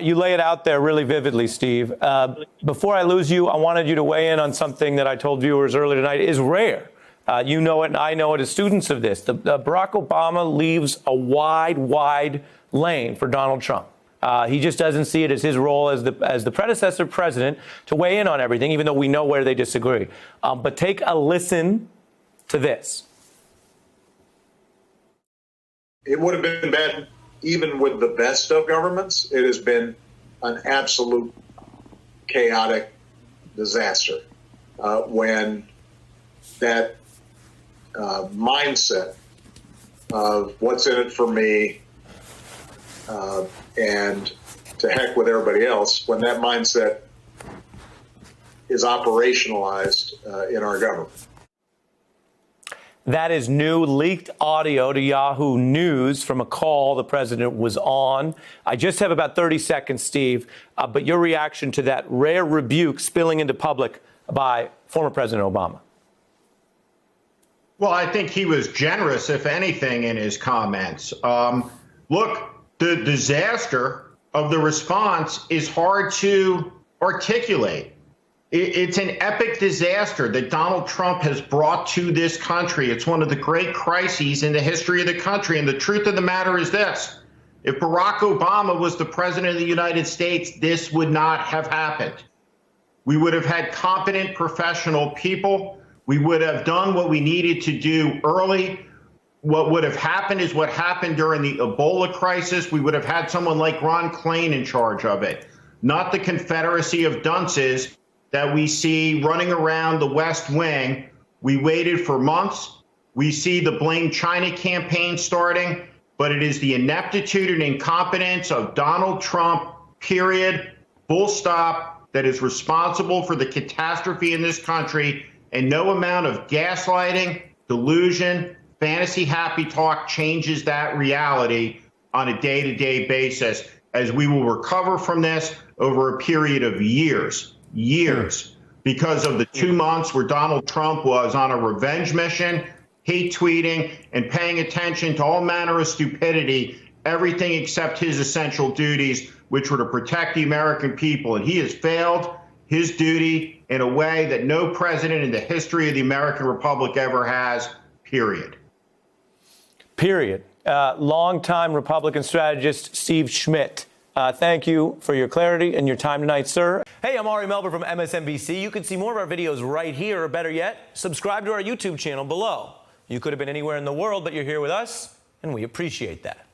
You lay it out there really vividly, Steve. Before I lose you, I wanted you to weigh in on something that I told viewers earlier tonight is rare. You know it, and I know it as students of this. Barack Obama leaves a wide lane for Donald Trump. He just doesn't see it as his role as the predecessor president to weigh in on everything, even though we know where they disagree. But take a listen to this. It would have been bad even with the best of governments. It has been an absolute chaotic disaster when that mindset of what's in it for me and to heck with everybody else, when that mindset is operationalized in our government. That is new leaked audio to Yahoo News from a call the president was on. I just have about 30 seconds, Steve, but your reaction to that rare rebuke spilling into public by former President Obama. Well, I think he was generous, if anything, in his comments. Look, the disaster of the response is hard to articulate. It's an epic disaster that Donald Trump has brought to this country. It's one of the great crises in the history of the country. And the truth of the matter is this: if Barack Obama was the president of the United States, this would not have happened. We would have had competent professional people. We would have done what we needed to do early. What would have happened is what happened during the Ebola crisis. We would have had someone like Ron Klain in charge of it, not the confederacy of dunces that we see running around the West Wing. We waited for months. We see the Blame China campaign starting, but it is the ineptitude and incompetence of Donald Trump, period, full stop, that is responsible for the catastrophe in this country, and no amount of gaslighting, delusion, fantasy happy talk changes that reality on a day-to-day basis, as we will recover from this over a period of years, because of the 2 months where Donald Trump was on a revenge mission, hate tweeting, and paying attention to all manner of stupidity, everything except his essential duties, which were to protect the American people. And he has failed his duty in a way that no president in the history of the American Republic ever has, period. Period. Longtime Republican strategist Steve Schmidt. Thank you for your clarity and your time tonight, sir. Hey, I'm Ari Melber from MSNBC. You can see more of our videos right here, or better yet, subscribe to our YouTube channel below. You could have been anywhere in the world, but you're here with us, and we appreciate that.